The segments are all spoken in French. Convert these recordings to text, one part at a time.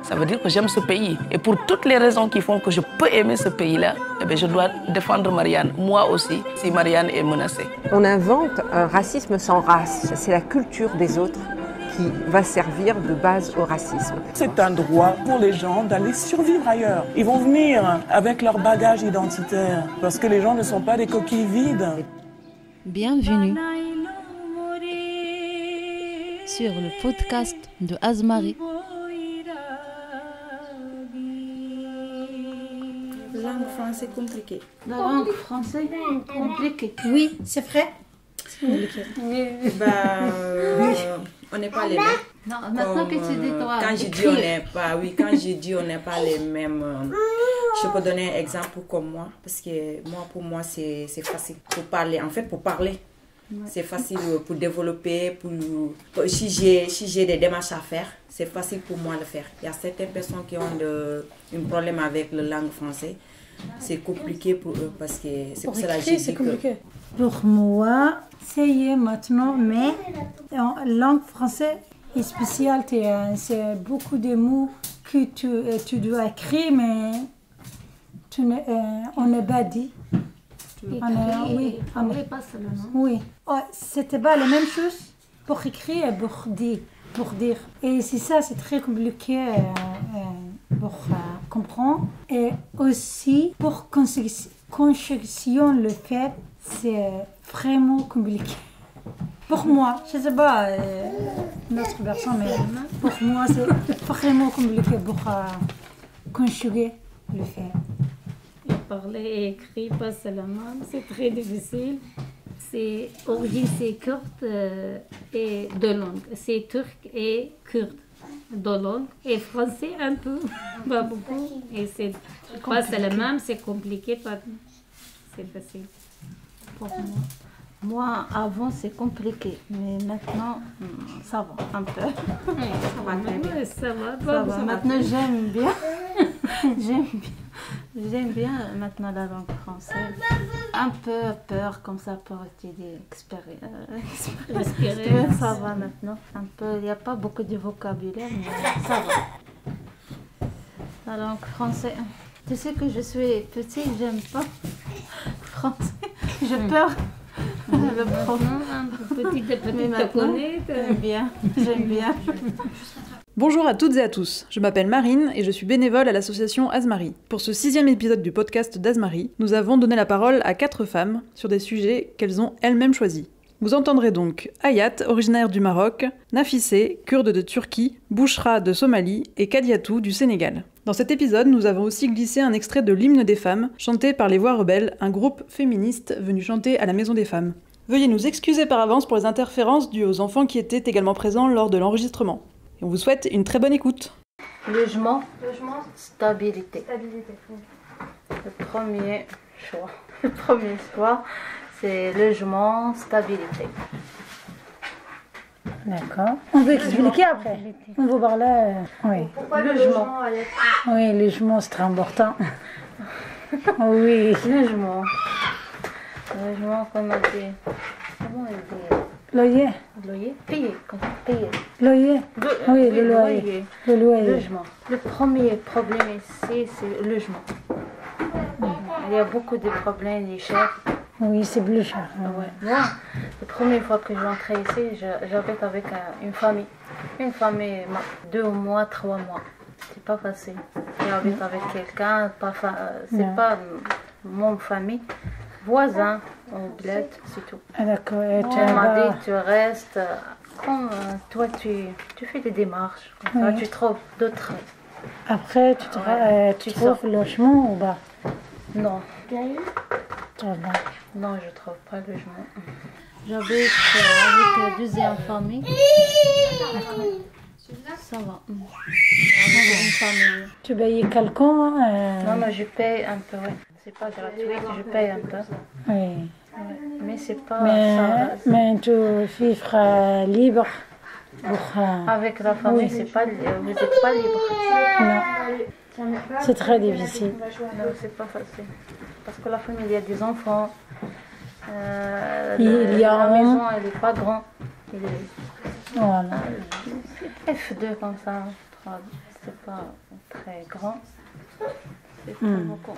Ça veut dire que j'aime ce pays. Et pour toutes les raisons qui font que je peux aimer ce pays-là, eh bien, je dois défendre Marianne, moi aussi, si Marianne est menacée. On invente un racisme sans race. C'est la culture des autres qui va servir de base au racisme. C'est un droit pour les gens d'aller survivre ailleurs. Ils vont venir avec leur bagage identitaire parce que les gens ne sont pas des coquilles vides. Bienvenue sur le podcast de Azmari. La langue française compliquée. La langue française compliquée. Oui, c'est vrai. C'est compliqué. Oui. On n'est pas les mêmes. Non, maintenant que tu dis toi. Quand je dis on n'est pas les mêmes. Je peux donner un exemple comme moi, parce que pour moi, c'est facile pour parler. En fait, pour parler, c'est facile pour développer. Si j'ai des démarches à faire, c'est facile pour moi de le faire. Il y a certaines personnes qui ont un problème avec la langue française. C'est compliqué pour eux parce que c'est pour cela que j'ai dit que... Pour moi, ça y est maintenant, mais en langue française est spéciale. C'est beaucoup de mots que tu dois écrire, mais on n'est pas dit. Oui. Oh, c'était pas la même chose pour écrire et pour dire. Et c'est ça, c'est très compliqué pour comprendre. Et aussi, pour conjonction, le fait, c'est vraiment compliqué. Pour moi, je ne sais pas notre personne, mais pour moi, c'est vraiment compliqué pour conjuguer le fait. Parler et écrire pas seulement, c'est très difficile. C'est origine, c'est kurde et deux langues. C'est turc et kurde, deux langues. Et français un peu, pas beaucoup. Et c'est pas seulement, c'est compliqué, pas c'est facile pour moi. Moi, avant, c'est compliqué, mais maintenant, ça va un peu. Ça va. Ça va. Maintenant, j'aime bien. J'aime bien maintenant la langue française. Un peu peur comme ça pour étudier, respirer. Ça va maintenant. Un peu, il n'y a pas beaucoup de vocabulaire, mais ça va. La langue française. Tu sais que je suis petite, j'aime pas français. J'ai peur. Le pronom, un peu petite, te connais. J'aime bien. Bonjour à toutes et à tous, je m'appelle Marine et je suis bénévole à l'association Azmari. Pour ce 6e épisode du podcast d'Azmari, nous avons donné la parole à 4 femmes sur des sujets qu'elles ont elles-mêmes choisis. Vous entendrez donc Hayat, originaire du Maroc, Nafissé, kurde de Turquie, Bouchra de Somalie et Kadiatou du Sénégal. Dans cet épisode, nous avons aussi glissé un extrait de l'hymne des femmes, chanté par les Voix Rebelles, un groupe féministe venu chanter à la Maison des Femmes. Veuillez nous excuser par avance pour les interférences dues aux enfants qui étaient également présents lors de l'enregistrement. Et on vous souhaite une très bonne écoute. Logement, stabilité. Le premier choix, c'est logement, stabilité. D'accord. On peut expliquer après. On va parler. Oui. Pourquoi logement? Oui, le logement, c'est très important. Oui. Logement, comme on dit. Comment on dit? Loyer. Payer. Loyer. Oui, le loyer. Le loyer. Logement. Le premier problème ici, c'est le logement. Il y a beaucoup de problèmes, les cher. Oui, c'est plus cher. Ouais. Moi, la première fois que j'entrais ici, j'habite avec une famille. Une famille, 2 mois, 3 mois. C'est pas facile. J'habite avec quelqu'un, c'est pas mon famille. Voisin, au bled, c'est tout. Ah, d'accord. Elle m'a dit, tu restes, comme toi, tu fais des démarches, comme ça, tu trouves d'autres. Après, tu trouves le logement ou pas? Non. Non, je trouve pas le logement. J'habite avec la deuxième famille. Ça va. Avec une famille. Tu payes quelqu'un? Non, je paye un peu, oui. C'est pas gratuit, je paye un peu. Oui. Ouais. Mais c'est pas... Mais tu vivras libre. Avec la famille, oui. Vous n'êtes pas libre. Non. C'est très difficile. Non, c'est pas facile. Parce que la famille, il y a des enfants. Il y a la maison, elle n'est pas grande. Voilà. F2 comme ça. 3. c'est pas très grand. C'est pas beaucoup.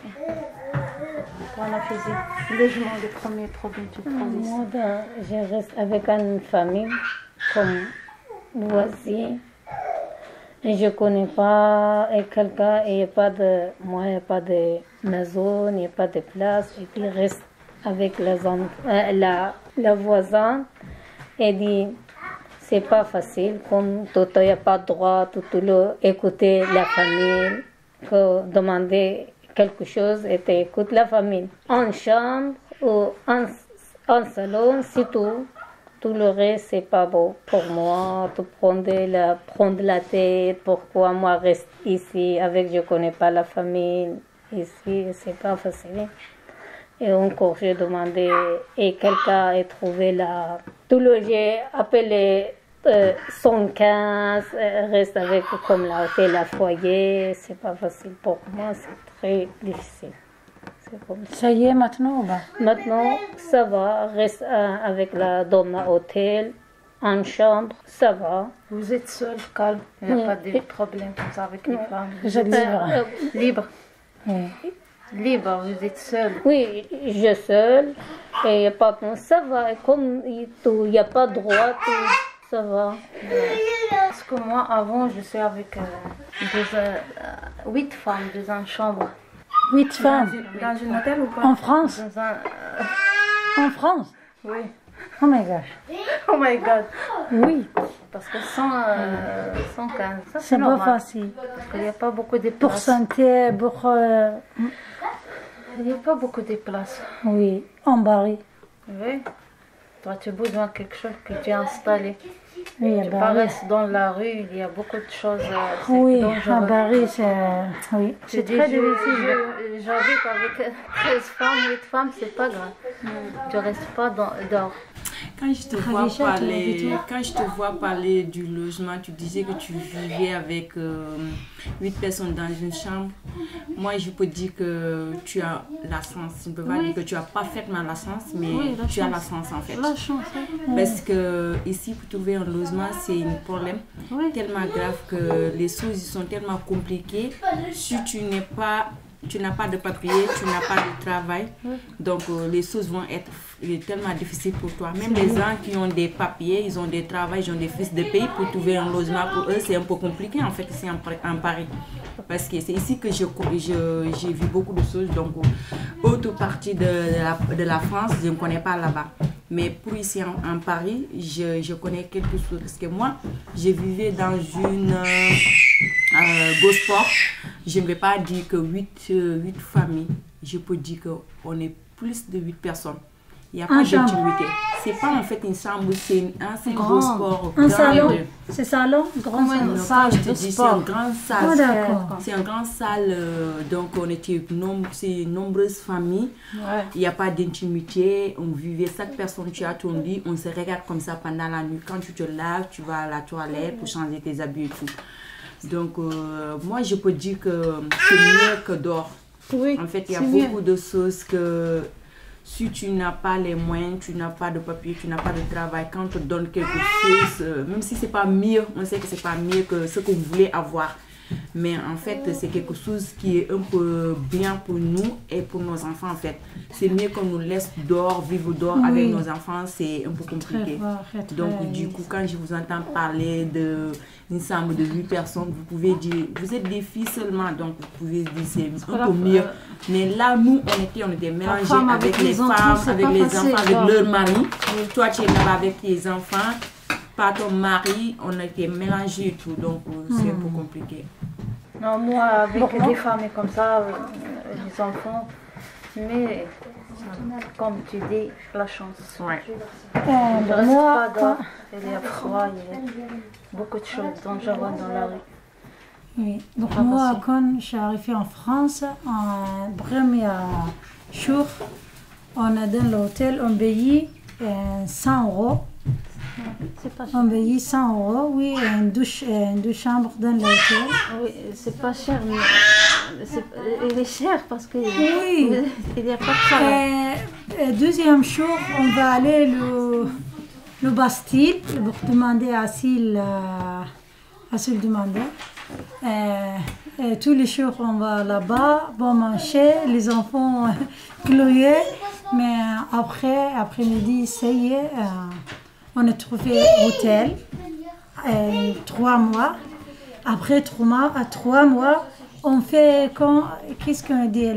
Voilà, faisait logement, le premier problème du province. Moi, je reste avec une famille comme voisin. Et je connais pas quelqu'un, et moi, il n'y a pas de maison, il n'y a pas de place. Et puis, je reste avec la voisine et dit, c'est pas facile, comme tout, il n'y a pas de droit, tout écouter la famille, que demander quelque chose et écoute la famille. En chambre ou en salon, c'est tout. Tout le reste, c'est pas beau pour moi. De prendre la tête, pourquoi moi reste ici avec, je connais pas la famille. Ici, c'est pas facile. Et encore, j'ai demandé, et quelqu'un a trouvé là. Tout le j'ai appelé 115, reste avec comme l'hôtel à foyer. C'est pas facile pour moi, c'est très difficile. Ça y est maintenant ou pas? Maintenant, ça va, reste avec dans ma hôtel, en chambre, ça va. Vous êtes seul, calme, il n'y a pas de problème comme ça avec les femmes. Vous êtes libre. Libre. Oui. Libre, vous êtes seul. Oui, je suis seule, et il n'y a pas de... Ça va, et comme il n'y a pas de droit, ça va. Parce que moi, avant, je suis avec 8 femmes dans une chambre. 8 femmes. Dans un hôtel ou pas? En France? En France? Oui. Oh my gosh. Oh my God. Oui. Parce que 115, ça C'est pas normal. facile. Parce qu'il n'y a pas beaucoup de Pour places. santé, pour... Il n'y a pas beaucoup de places. oui, en Paris. Oui. Toi, tu as besoin de quelque chose que tu as installé. Oui, à Tu Paris. restes dans la rue, il y a beaucoup de choses. C'est Oui, dangereux. à Paris, c'est... Oui, C'est c'est très difficile. J'habite avec 13 femmes, 8 femmes, c'est pas grave. Tu restes pas dehors. Quand je te vois parler du logement, tu disais que tu vivais avec 8 personnes dans une chambre. Moi, je peux dire que tu as la chance. Je ne peux pas dire que tu as parfaitement la chance, mais tu as la chance en fait. La chance, Parce que ici, pour trouver un logement, c'est un problème tellement grave que les choses sont tellement compliquées. Si tu n'as pas de papier, tu n'as pas de travail, donc les choses vont être tellement difficiles pour toi. Même les gens qui ont des papiers, ils ont des travails, ils ont des fils de pays, pour trouver un logement pour eux, c'est un peu compliqué en fait ici en Paris. Parce que c'est ici que j'ai vu beaucoup de choses, donc autre partie de la France, je ne connais pas là-bas. Mais pour ici en Paris, je connais quelque chose. Parce que moi, je vivais dans une Gosport. Je ne vais pas dire que 8 familles. Je peux dire qu'on est plus de 8 personnes. Il n'y a pas d'intimité. Ce n'est pas en fait une chambre, c'est un gros sport. Un salon. C'est salon? Grand salle de sport. C'est une grande salle. Oh, d'accord. C'est une grande salle. Donc on était nombreuses familles. Ouais. Il n'y a pas d'intimité. On vivait, chaque personne, tu as ton lit. On se regarde comme ça pendant la nuit. Quand tu te laves, tu vas à la toilette pour changer tes habits et tout. Donc moi je peux dire que c'est mieux que dehors. Oui, en fait, il y a beaucoup de choses que... Si tu n'as pas les moyens, tu n'as pas de papier, tu n'as pas de travail, quand on te donne quelque chose, même si c'est pas mieux, on sait que c'est pas mieux que ce que vous voulez avoir. Mais en fait, c'est quelque chose qui est un peu bien pour nous et pour nos enfants en fait. C'est mieux qu'on nous laisse dehors, vivre dehors avec nos enfants, c'est un peu compliqué. Donc du coup, quand je vous entends parler d'une chambre de 8 personnes, vous pouvez dire, vous êtes des filles seulement, donc vous pouvez dire c'est un peu mieux. Mais là, nous, on était mélangés avec les femmes, avec les enfants, avec leur mari. Toi, tu es là avec tes enfants. Pas ton mari, on a été mélangés et tout, donc c'est un peu compliqué. Non, moi, avec des familles comme ça, les enfants, mais comme tu dis, la chance. Ouais. Je reste pas dehors, il y a froid, il y a beaucoup de choses dangereuses dans la rue. Oui. Donc moi, quand je suis arrivée en France, en premier jour, on a dans l'hôtel, on payait 100 €. On payait 100 €, oui, une douche chambres dans l'hôtel. Oui, c'est pas cher, mais il est cher parce que il n'y a pas de travail. Deuxième jour, on va aller le Bastille pour demander asile demandeur. Tous les jours, on va là-bas, bon manger, les enfants pleurer. Mais après-midi, ça y est, on a trouvé hôtel. 3 mois. Après 3 mois, on fait qu'est-ce qu'on dit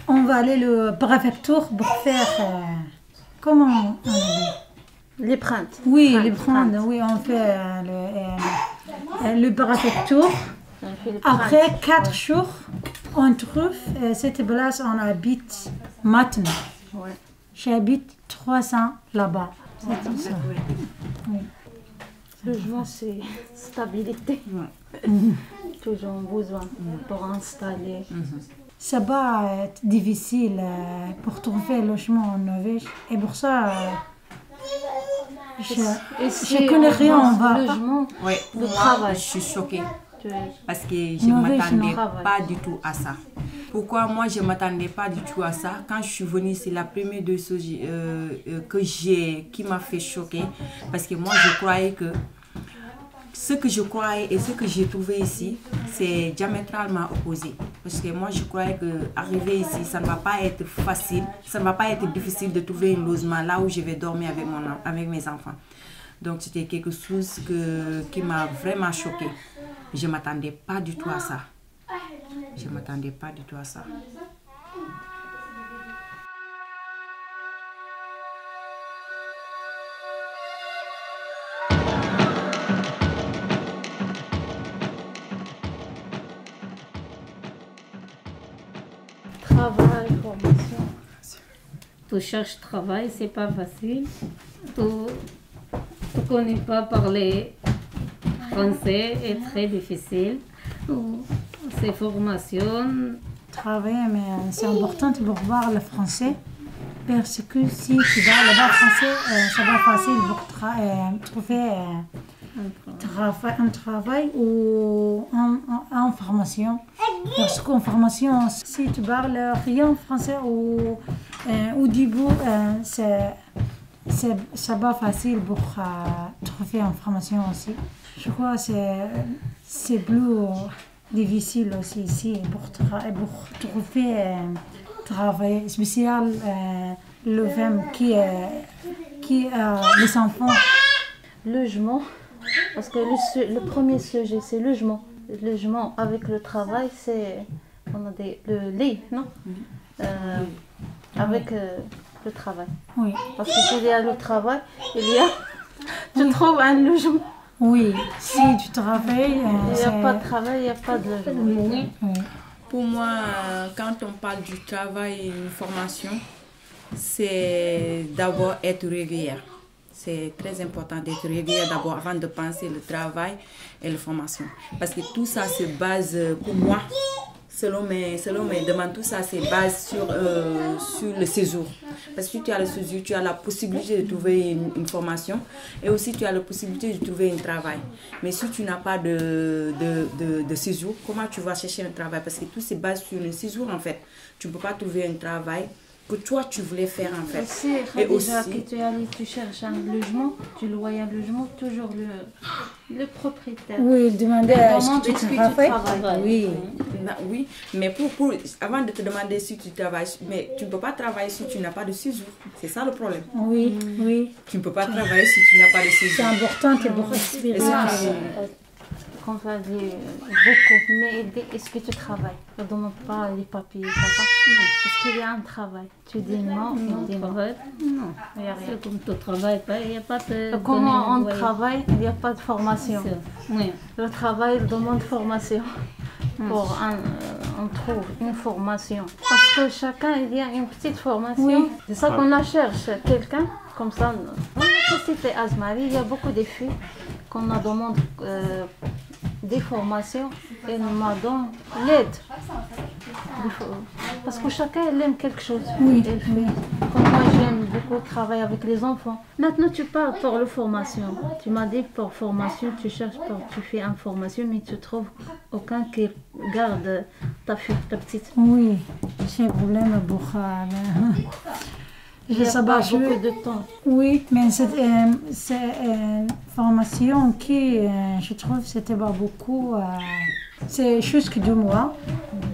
on va aller le préfecture pour faire comment on dit Les printemps. Oui, les printemps. Oui, on fait le préfecture. Après 4 jours, on trouve cette place on habite maintenant. Ouais. J'habite 3 ans là-bas. C'est tout ça. Oui. Le logement, c'est stabilité. Toujours besoin pour installer. Ça va être difficile pour trouver un logement en Norvège. Et pour ça, je connais rien en bas. Oui, le travail. Je suis choquée. Parce que je ne m'attendais pas du tout à ça. Pourquoi moi je ne m'attendais pas du tout à ça? Quand je suis venue, c'est la première de choses qui m'a fait choquer. Parce que moi je croyais que ce que je croyais et ce que j'ai trouvé ici, c'est diamétralement opposé. Parce que moi je croyais qu'arriver ici, ça ne va pas être facile, ça ne va pas être difficile de trouver un logement là où je vais dormir avec mes enfants. Donc c'était quelque chose qui m'a vraiment choquée. Je ne m'attendais pas du tout à ça. Je ne m'attendais pas du tout à ça. Travail, formation. Tu cherches travail, c'est pas facile. Tu connais pas parler français, est très difficile. C'est formation. Travailler, mais c'est important pour voir le français. Parce que si tu vas là-bas français, ça va facile pour trouver un travail ou en formation. Parce qu'en formation, si tu parles rien français ou au début, ça va facile pour trouver une formation aussi. Je crois que c'est plus difficile aussi ici pour trouver un travail spécial, le femme qui les enfants. Logement, parce que le premier sujet c'est logement. Le logement avec le travail, c'est le lit, non? Avec le travail. Oui. Parce qu'il y a le travail, tu trouves un logement. Oui, si tu travailles... Il n'y a pas de travail, il n'y a pas de logement. Oui. Pour moi, quand on parle du travail et une formation, c'est d'abord être régulière. C'est très important d'être régulière d'abord avant de penser le travail et la formation. Parce que tout ça se base, pour moi, selon mes demandes, tout ça se base sur le séjour. Parce que si tu as le séjour, tu as la possibilité de trouver une formation et aussi tu as la possibilité de trouver un travail. Mais si tu n'as pas de séjour, comment tu vas chercher un travail? Parce que tout se base sur le séjour en fait. Tu ne peux pas trouver un travail que toi tu voulais faire en fait. Et aussi, tu cherches un logement, tu loyes un logement, toujours le propriétaire. Oui, demander est-ce que tu travailles. Oui. Oui, mais avant de te demander si tu travailles, mais tu ne peux pas travailler si tu n'as pas de séjour. C'est ça le problème. Oui, oui. Tu ne peux pas travailler si tu n'as pas de séjour. C'est important, c'est pour expérience. On va dire beaucoup, mais est-ce que tu travailles? Ne demande pas les papiers, papa. Est-ce qu'il y a un travail? Tu dis non, Non, il dit non. Non, c'est comme tu ne travailles pas, il n'y a pas de... Comment on travaille? Il n'y a pas de formation. Oui. Le travail demande formation. Pour on trouve une formation. Parce que chacun, il y a une petite formation. Oui. C'est ça qu'on la cherche, quelqu'un comme ça. Dans la société Azmari, il y a beaucoup de filles qu'on a demandé des formations et nous donne l'aide. Parce que chacun il aime quelque chose. Oui. Comme moi j'aime beaucoup travailler avec les enfants. Maintenant tu parles pour la formation. Tu m'as dit pour formation, tu cherches tu fais une formation mais tu trouves aucun qui garde ta fille, ta petite. Oui, j'ai un problème pour Je sais pas, beaucoup de temps. Oui, mais c'est une formation qui, je trouve, c'était pas beaucoup. C'est juste 2 mois.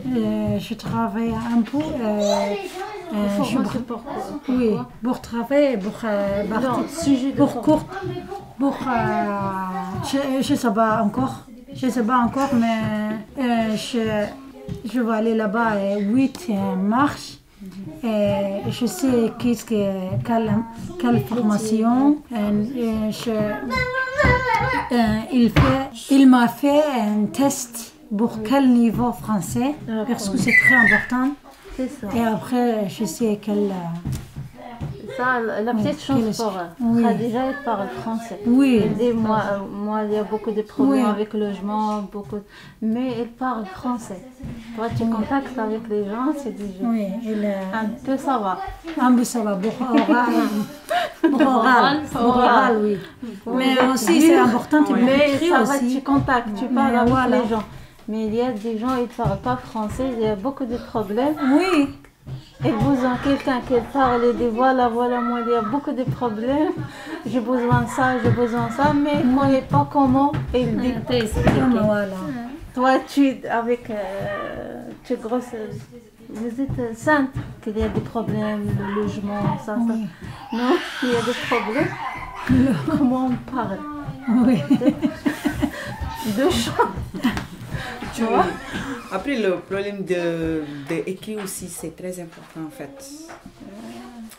Je travaille un peu. Oui, pour travailler, je sais pas encore. Je sais pas encore, mais je vais aller là-bas le 8 mars. Et je sais quelle formation. Il m'a fait un test pour quel niveau français, parce que c'est très important. C'est ça. Et après, je sais quelle... Ça, la petite chose pour Khadija, elle parle français. Oui. Elle dit, moi, il y a beaucoup de problèmes avec le logement, mais elle parle français. Toi, tu contactes avec les gens, c'est déjà... Oui, un peu ça va. Un peu ça va, pour oral, oui. Mais aussi, c'est important, tu m'écris aussi. Tu contactes, tu parles avec les gens. Mais il y a des gens, ils ne parlent pas français, il y a beaucoup de problèmes. Oui. Et vous avez quelqu'un qui parle et dit voilà, moi il y a beaucoup de problèmes, j'ai besoin de ça, mais il ne connaît pas comment et il dit Voilà. Toi, avec tu es grosse, vous êtes sainte qu'il y a des problèmes, le logement, ça. Non, il y a des problèmes. Comment on parle? Oui. De chant. Tu vois? Après, le problème de écrire aussi, c'est très important en fait.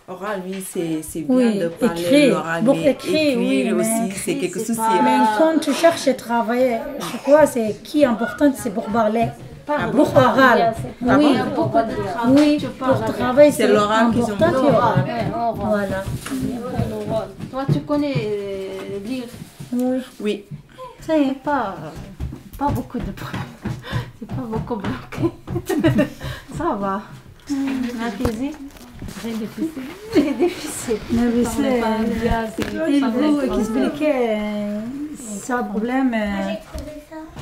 Oral, lui, c'est bien de parler l'oral, mais écrire aussi, c'est quelque chose. Mais quand tu cherches à travailler, je crois c'est qui est important, c'est pour parler. Pour oral. Oui, pour travailler, c'est l'oral qui est important. Voilà. Toi, tu connais lire? Oui. C'est pas beaucoup de problèmes. C'est pas beaucoup bloqué. Ça va. La physique, très difficile. Il faut expliquer ce problème.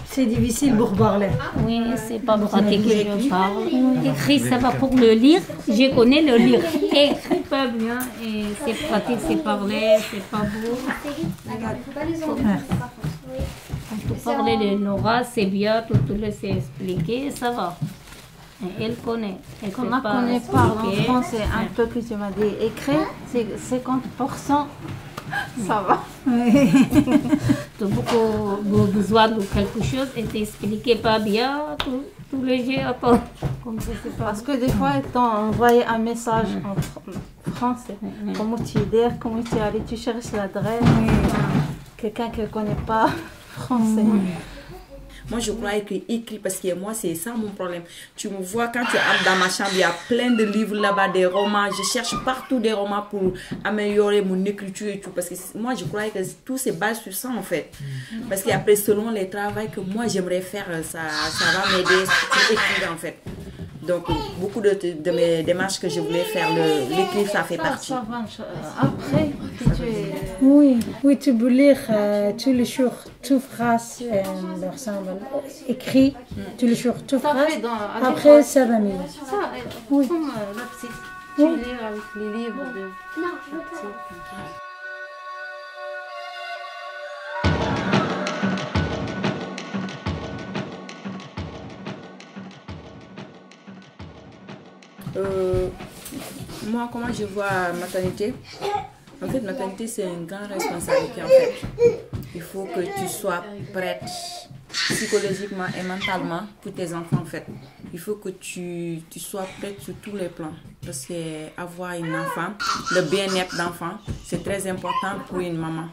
C'est difficile pour parler. Oui, c'est pas pratique que je parle. Écrit, ça va pour le lire. Je connais le lire. Écrit pas bien et c'est pratique, c'est parler, c'est pas beau. Quand tu parles le Nora, c'est bien, tout le sait expliquer, ça va. Et elle connaît. Comme on connaît pas en français, un peu que tu m'as dit écrire, c'est 50%. Ça va. Tu as beaucoup besoin de quelque chose et t'expliquer pas bien, tout le jeu attend. Parce que des fois, ils t'ont envoyé un message en français. Comment tu dis, comment tu allais, tu cherches l'adresse. Quelqu'un qui ne connaît pas français. Moi, je crois écrit parce que moi, c'est ça mon problème. Tu me vois quand tu entres dans ma chambre, il y a plein de livres là-bas, des romans. Je cherche partout des romans pour améliorer mon écriture et tout. Parce que moi, je crois que tout se base sur ça en fait. Parce qu'après, selon les travaux que moi, j'aimerais faire, ça va m'aider à écrire en fait. Donc, beaucoup de mes démarches que je voulais faire, l'écrire, ça fait partie. Après, oui, tu peux lire tous les jours, toutes phrases, écrit, tous les jours, toutes phrases. Après, ça va mieux. Oui. Comme la petite, tu lis avec les livres de la petite. Moi, comment je vois maternité? En fait, maternité, c'est une grande responsabilité en fait. Il faut que tu sois prête psychologiquement et mentalement pour tes enfants en fait. Il faut que tu sois prête sur tous les plans. Parce que avoir une enfant, le bien-être d'enfant, c'est très important pour une maman.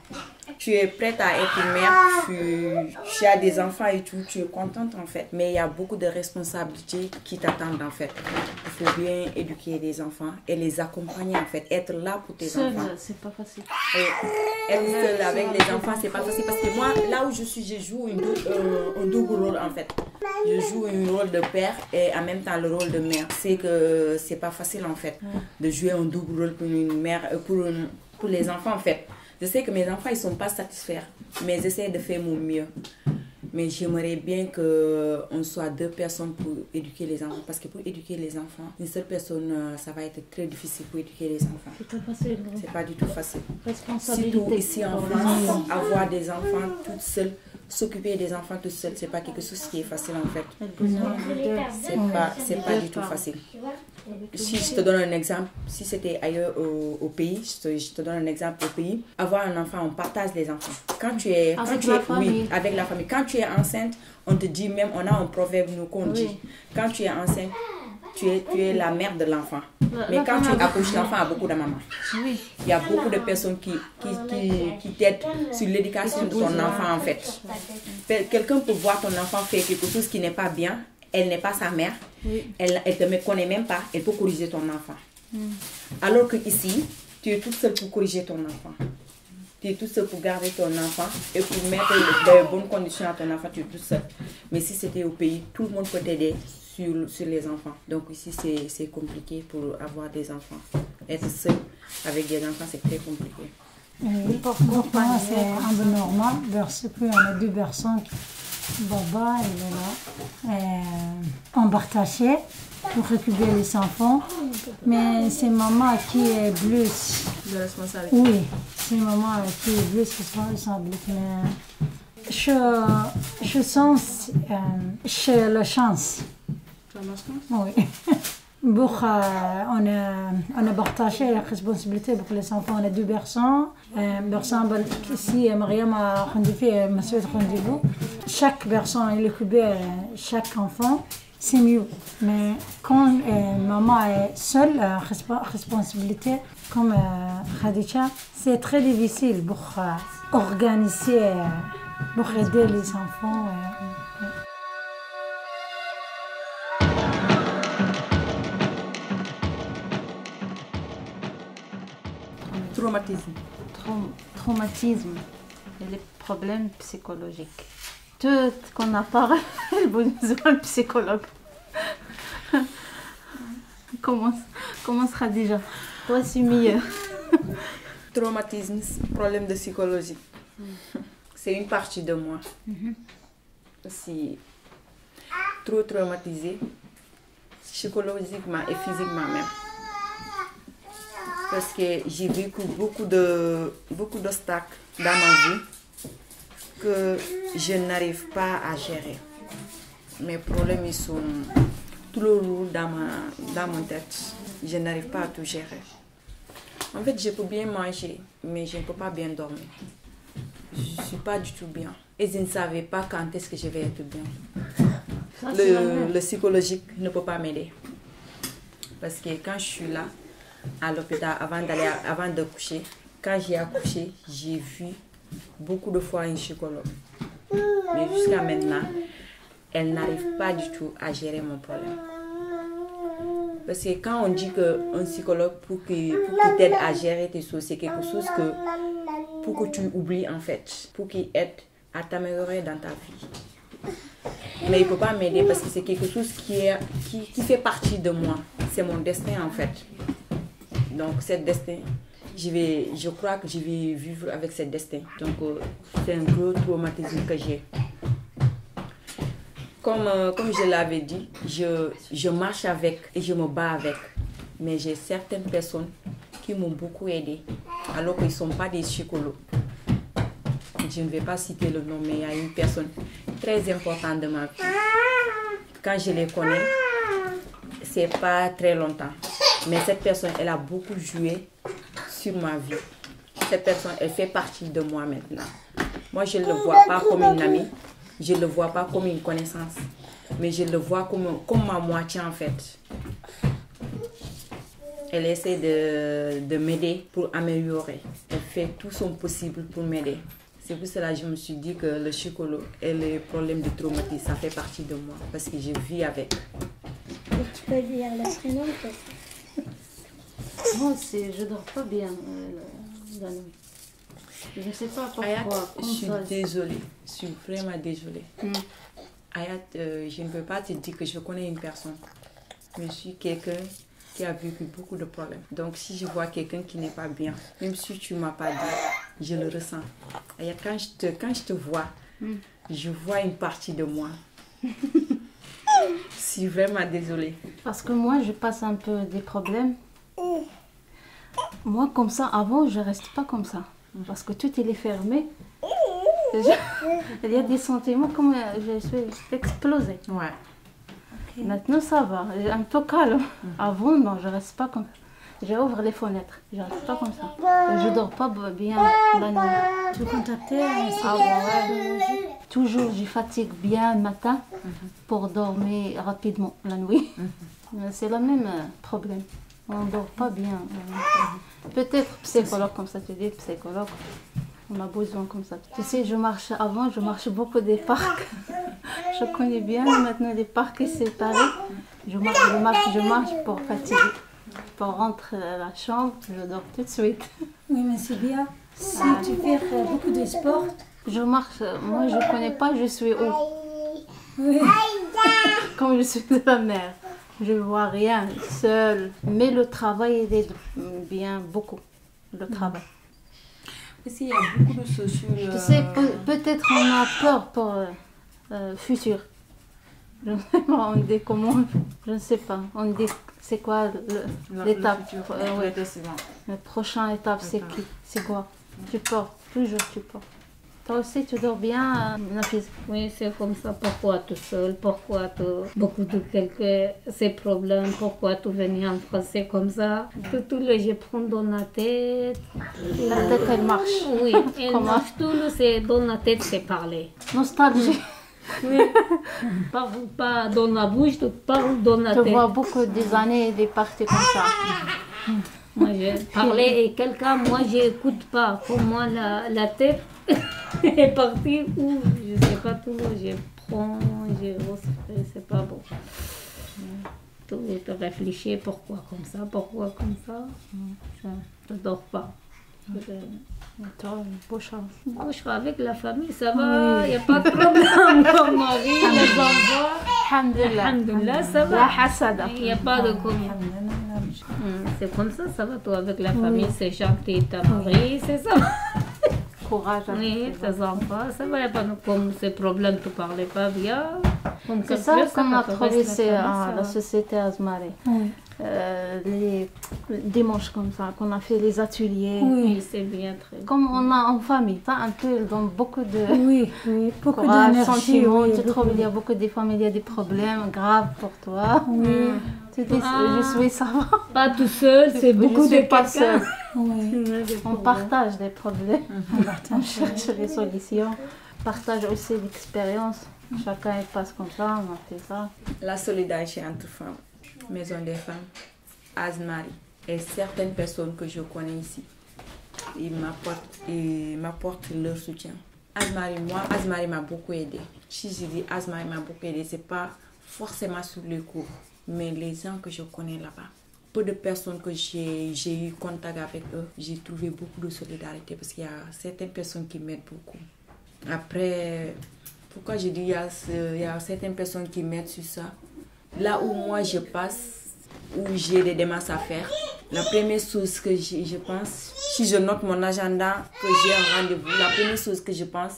Tu es prête à être mère, tu as des enfants et tout, tu es contente en fait. Mais il y a beaucoup de responsabilités qui t'attendent en fait. Il faut bien éduquer les enfants et les accompagner en fait. Être là pour tes enfants. C'est pas facile. Et être seule avec les enfants, c'est pas facile. Parce que moi, là où je suis, je joue un double rôle en fait. Je joue un rôle de père et en même temps le rôle de mère. C'est que c'est pas facile en fait de jouer un double rôle pour une mère, pour les enfants en fait. Je sais que mes enfants, ils ne sont pas satisfaits, mais j'essaie de faire mon mieux. Mais j'aimerais bien qu'on soit 2 personnes pour éduquer les enfants. Parce que pour éduquer les enfants, une seule personne, ça va être très difficile pour éduquer les enfants. C'est pas facile. C'est pas du tout facile. Responsabilité. Surtout ici en France, avoir des enfants toutes seules, s'occuper des enfants toutes seules, c'est pas quelque chose qui est facile en fait. C'est pas du tout facile. Si je te donne un exemple, si c'était ailleurs au pays, je te donne un exemple au pays, avoir un enfant, on partage les enfants. Oui, avec la famille. Quand tu es enceinte, on te dit même, on a un proverbe nous qu'on dit, quand tu es enceinte, tu es la mère de l'enfant. Mais quand tu accouches, l'enfant a beaucoup de mamans. Oui. Il y a beaucoup de personnes qui t'aident sur l'éducation de ton enfant en fait. Quelqu'un peut voir ton enfant faire quelque chose qui n'est pas bien, elle n'est pas sa mère, elle ne te connaît même pas, elle peut corriger ton enfant. Alors que ici, tu es toute seule pour corriger ton enfant. Tu es toute seule pour garder ton enfant et pour mettre de bonnes conditions à ton enfant, tu es toute seule. Mais si c'était au pays, tout le monde peut t'aider sur les enfants. Donc ici, c'est compliqué pour avoir des enfants. Être seul avec des enfants, c'est très compliqué. Pour moi, c'est un peu normal parce qu'on a 2 personnes. Baba, il est là. On partageait pour récupérer les enfants. Mais c'est maman qui est plus... Le responsabilité. Oui, c'est maman qui est plus responsable. Mais je sens j'ai la chance. Oui. On a partagé la responsabilité pour les enfants. On a 2 personnes. Si Mariam a rendez-vous, chaque personne est occupée, chaque enfant, c'est mieux. Mais quand maman est seule, la responsabilité, comme Khadija, c'est très difficile pour organiser, pour aider les enfants. Traumatisme et les problèmes psychologiques. Tout qu'on a parlé, il a besoin de psychologue. Commencera déjà. Toi, c'est mieux. Traumatisme, problème de psychologie. C'est une partie de moi. Aussi, trop traumatisée, psychologiquement et physiquement même. Parce que j'ai vécu beaucoup d'obstacles dans ma vie que je n'arrive pas à gérer. Mes problèmes ils sont tout le lourd dans mon tête. Je n'arrive pas à tout gérer. En fait, je peux bien manger, mais je ne peux pas bien dormir. Je ne suis pas du tout bien. Et je ne savais pas quand est-ce que je vais être bien. Le psychologique ne peut pas m'aider. Parce que quand je suis là, à l'hôpital, avant de coucher, quand j'ai accouché, j'ai vu beaucoup de fois une psychologue. Mais jusqu'à maintenant, elle n'arrive pas du tout à gérer mon problème. Parce que quand on dit qu'un psychologue, pour qu'il t'aide à gérer tes choses, c'est quelque chose pour que tu oublies en fait, pour qu'il aide à t'améliorer dans ta vie. Mais il ne peut pas m'aider parce que c'est quelque chose qui fait partie de moi. C'est mon destin en fait. Donc, cette destin, je crois que je vais vivre avec cette destin. Donc, c'est un gros traumatisme que j'ai. Comme je l'avais dit, je marche avec et je me bats avec. Mais j'ai certaines personnes qui m'ont beaucoup aidé, alors qu'ils ne sont pas des psychologues. Je ne vais pas citer le nom, mais il y a une personne très importante de ma vie. Quand je les connais, ce n'est pas très longtemps. Mais cette personne, elle a beaucoup joué sur ma vie. Cette personne, elle fait partie de moi maintenant. Moi, je ne le vois pas comme une amie. Je ne le vois pas comme une connaissance. Mais je le vois comme ma moitié en fait. Elle essaie de m'aider pour améliorer. Elle fait tout son possible pour m'aider. C'est pour cela que je me suis dit que le psychologue et les problèmes de traumatisme, ça fait partie de moi. Parce que je vis avec. Tu peux lire le prénom peut-être? Moi aussi, je ne dors pas bien la nuit. Je ne sais pas pourquoi. Ayat, je suis désolée. Je suis vraiment désolée. Ayat, je ne peux pas te dire que je connais une personne. Mais je suis quelqu'un qui a vécu beaucoup de problèmes. Donc si je vois quelqu'un qui n'est pas bien, même si tu ne m'as pas dit, je le ressens. Ayat, quand je te vois, je vois une partie de moi. Je suis vraiment désolée. Parce que moi, je passe un peu des problèmes. Moi, comme ça, avant, je reste pas comme ça. Parce que tout il est fermé. Il y a des sentiments comme je suis explosée. Ouais. Maintenant, ça va. J'ai un peu calme. Avant, non, je reste pas comme ça. J'ouvre les fenêtres. Je reste pas comme ça. Je dors pas bien la nuit. Tu contactais Ouais. Toujours, je fatigue bien le matin pour dormir rapidement la nuit. C'est le même problème. On ne dort pas bien. Peut-être psychologue, comme ça tu dis, psychologue. On a besoin comme ça. Tu sais, avant, je marchais beaucoup des parcs. Je connais bien maintenant les parcs séparés. Je marche pour fatiguer. Pour rentrer à la chambre, je dors tout de suite. Oui, mais c'est bien. Si tu fais beaucoup de sport. Je marche, moi je ne connais pas, je suis haut. Oui. Comme je suis de la mer. Je ne vois rien, seule. Mais le travail, il est bien, beaucoup. Le travail. Parce qu'il y a beaucoup de sociaux. Tu sais, peut-être on a peur pour le futur. Je ne sais pas, on dit comment, je ne sais pas. On dit, c'est quoi l'étape? La prochaine étape, c'est qui? C'est quoi? Tu portes, toujours tu portes. Toi aussi, tu dors bien, Nafis? Oui, c'est comme ça. Pourquoi tout seul? Pourquoi beaucoup de ces problèmes? Pourquoi tout venir en français comme ça? Tout le je prends dans la tête. La tête, elle marche. Oui, elle marche. Tout le c'est dans la tête, c'est parler. Nostalgie. Oui. Parle pas dans la bouche, tu parles dans la tête. Tu vois beaucoup des années, des parties comme ça. Moi, je parlais et quelqu'un, moi, j'écoute pas. Pour moi, la tête est partie où, je sais pas tout, je prends, je respire, c'est pas bon. Tout réfléchir, pourquoi comme ça, je dors pas. Toi, beau chance. Bouche avec la famille, ça va, il n'y a pas de problème. Mon mari, les enfants, alhamdulillah, ça va. Il n'y a pas de comment. C'est comme ça va, toi, avec la famille, c'est gentil, ta mari, c'est ça. Courage. Oui, tes enfants, ça va, il n'y a pas de comme ces problèmes, tu ne parlais pas bien. C'est ça qu'on a trouvé la société Azmari. Les dimanches comme ça, qu'on a fait les ateliers. Oui, c'est bien, très bien. Comme on a en famille, ça un peu, ils donnent beaucoup de beaucoup d'énergie. Tu trouves, il y a beaucoup de familles, il y a des problèmes graves pour toi. Oui. Tu dis, je suis ça va. Pas tout seul, c'est beaucoup de pas seul. Oui. On partage des problèmes, on cherche les solutions, on partage aussi l'expérience. Chacun il passe comme ça, on a fait ça. La solidarité entre femmes, Maison des femmes, Azmari et certaines personnes que je connais ici, ils m'apportent leur soutien. Azmari m'a beaucoup aidé. Si je dis Azmari m'a beaucoup aidé, ce n'est pas forcément sur les cours, mais les gens que je connais là-bas. Peu de personnes que j'ai eu contact avec eux, j'ai trouvé beaucoup de solidarité parce qu'il y a certaines personnes qui m'aident beaucoup. Après, pourquoi je dis il y a certaines personnes qui m'aident sur ça. Là où moi je passe, où j'ai des démarches à faire, la première chose que je pense, si je note mon agenda, que j'ai un rendez-vous, la première chose que je pense,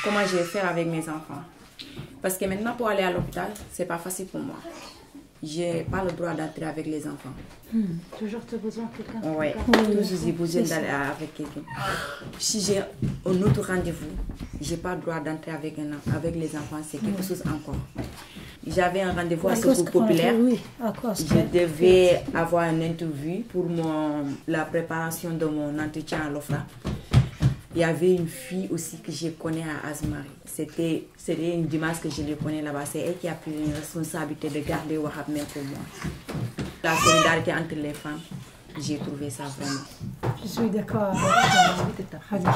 comment je vais faire avec mes enfants. Parce que maintenant pour aller à l'hôpital, c'est pas facile pour moi. Je n'ai pas le droit d'entrer avec les enfants. Toujours tu as besoin de quelqu'un. Oui, toujours j'ai besoin d'aller avec quelqu'un. Si j'ai un autre rendez-vous, je n'ai pas le droit d'entrer avec les enfants, c'est quelque chose encore. J'avais un rendez-vous à Secours Populaire. Je devais avoir une interview pour la préparation de mon entretien à l'OFRA. Il y avait une fille aussi que je connais à Azmari. C'était une dimanche que je le connais là-bas. C'est elle qui a pris une responsabilité de garder Wahab même pour moi. La solidarité entre les femmes, j'ai trouvé ça vraiment. Je suis d'accord avec Khadija.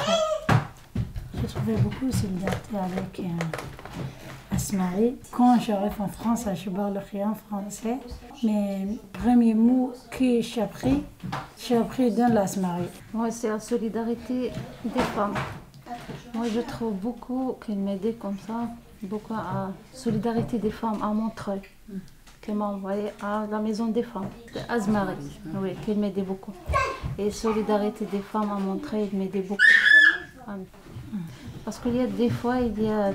J'ai trouvé beaucoup de solidarité avec Azmari. Quand j'arrive en France, je parle rien français. Mais le premier mot que j'ai appris dans l'Azmari. Moi, c'est la solidarité des femmes. Moi, je trouve beaucoup qu'elle m'aidait comme ça, beaucoup à la solidarité des femmes à Montreuil, qu'elle m'a envoyé à la maison des femmes, Azmari, oui, qu'elle m'aidait beaucoup. Et solidarité des femmes à Montreuil, elle m'aidait beaucoup. Parce qu'il y a des fois, il y a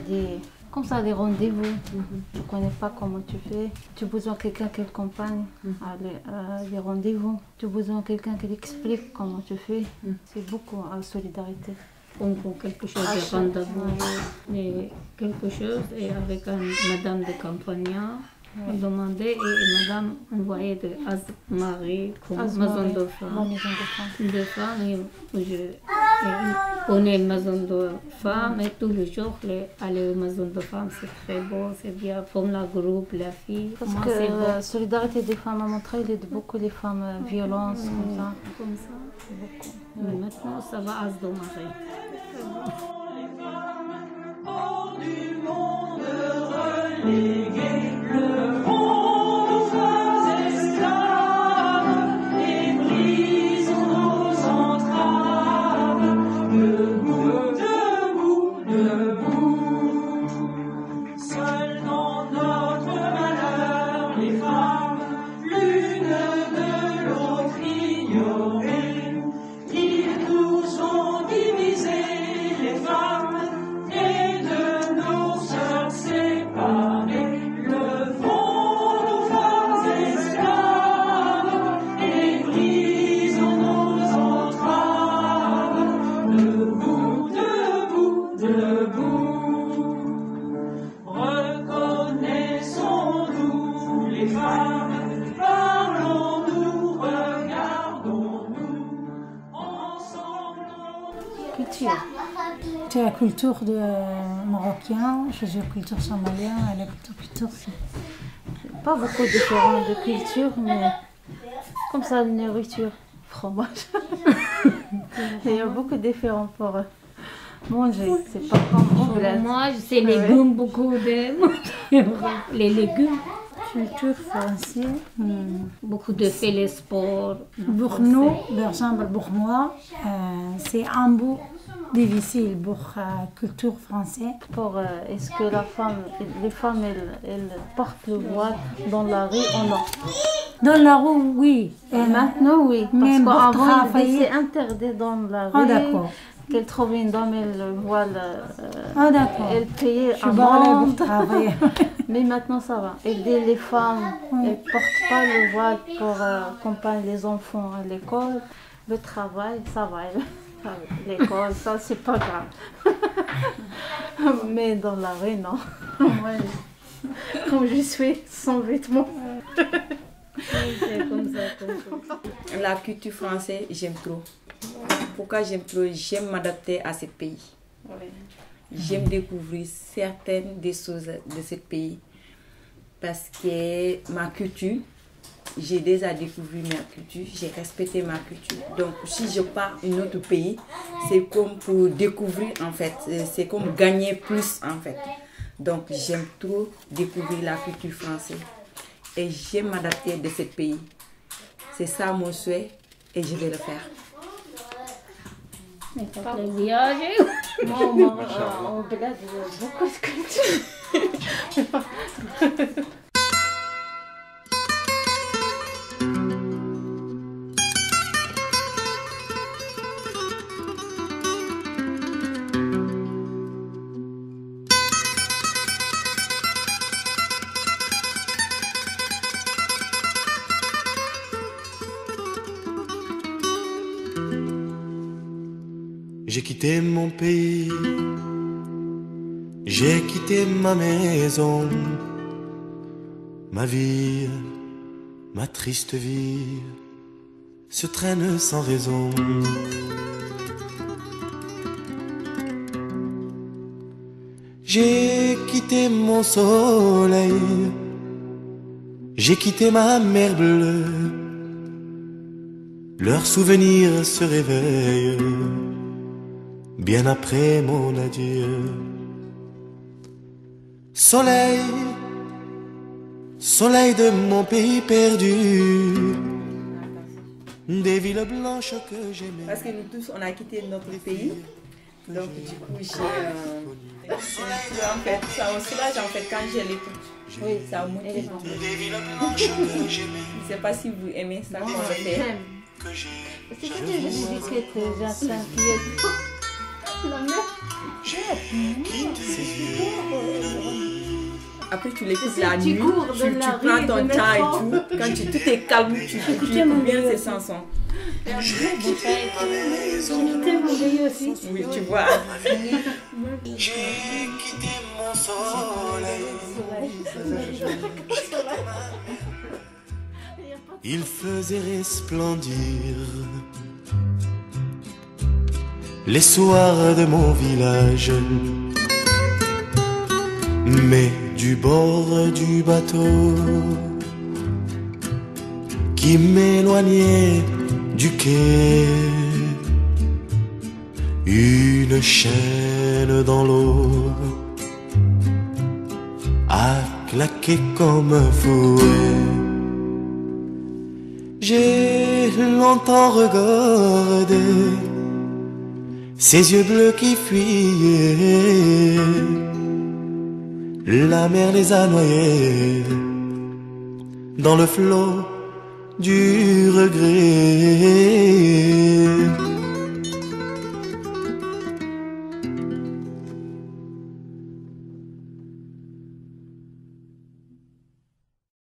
comme ça, des rendez-vous. Tu ne connais pas comment tu fais. Tu as besoin de quelqu'un qui t'accompagne à les rendez-vous. Tu as besoin de quelqu'un qui t'explique comment tu fais. C'est beaucoup à solidarité. On prend quelque chose de rendez-vous, mais quelque chose, et avec une madame de campagne, on demandait, et madame envoyait de Azmarie, maison de femmes. De femmes, et on est maison de femmes, et tous les jours, aller aux maisons de femmes, c'est très beau, c'est bien, comme la groupe, la fille. Parce que la solidarité des femmes à Montreuil aide beaucoup les femmes violences, comme ça. Comme ça, beaucoup. Mais maintenant, ça va à Azmarie. Hors du monde relégué, le monde nous esclaves et brisons nos entraves. Debout, debout, debout, seules dans notre malheur les femmes, l'une de l'autre ignorées, ils nous ont divisés. Les femmes et de nos sœurs séparées, levons nos femmes esclaves et brisons nos entraves. Debout, debout, debout, reconnaissons-nous les femmes, parlons-nous, regardons-nous ensemble. Culture. C'est la culture marocaine, je suis la culture somalienne et la culture. Pas beaucoup différents de culture, mais comme ça, la nourriture, fromage. Il y a beaucoup de différents pour manger. C'est pas comme Moi, c'est légumes, beaucoup de les légumes. Culture française. Beaucoup de faire les sports. Pour nous, par exemple, pour moi, c'est un bout difficile pour la culture française. Est-ce que les femmes, elles portent le voile dans la rue ou non? Dans la rue, oui. Maintenant, oui. Parce Même pour qu'avant, travailler. c'est interdit dans la rue. Ah, d'accord. Qu'elle trouve une dame, elle le voile. Ah, d'accord. Elle payait Je suis barrée pour travailler. Mais maintenant, ça va. Aider les femmes, elles ne portent pas le voile pour accompagner les enfants à l'école. Le travail, ça va. L'école, ça, c'est pas grave. Mais dans la rue, non. Moi, comme je suis sans vêtements. C'est comme ça. La culture française, j'aime trop. Pourquoi j'aime trop? J'aime m'adapter à ce pays. J'aime découvrir certaines des choses de ce pays. Parce que ma culture, j'ai déjà découvert ma culture, j'ai respecté ma culture. Donc si je pars dans un autre pays, c'est comme pour découvrir en fait. C'est comme gagner plus en fait. Donc j'aime trop découvrir la culture française. Et j'aime m'adapter de ce pays. C'est ça mon souhait et je vais le faire. Les voyages. Moi, on regarde beaucoup de culture. J'ai quitté mon pays, j'ai quitté ma maison, ma vie, ma triste vie se traîne sans raison. J'ai quitté mon soleil, j'ai quitté ma mer bleue, leurs souvenirs se réveillent bien après mon adieu. Soleil, soleil de mon pays perdu, des villes blanches que j'aimais. Parce que nous tous, on a quitté notre pays. Donc du coup, j'ai en fait, ça me soulage en fait quand je l'écoute. Oui, ça me motive. Des villes blanches que j'aimais. Je ne sais pas si vous aimez ça qu'on le fait. C'est ce que je dis que j'inquiète. La mer. Après, tu l'écoutes la nuit, tu prends ton temps et tout. Quand tout est calme, tu écoutes bien ces chansons. J'ai quitté mon pays aussi. Oui, tu vois. J'ai quitté mon soleil. Il faisait resplendir les soirs de mon village, mais du bord du bateau qui m'éloignait du quai, une chaîne dans l'eau a claqué comme un fouet. J'ai longtemps regardé ces yeux bleus qui fuyaient, la mer les a noyés dans le flot du regret.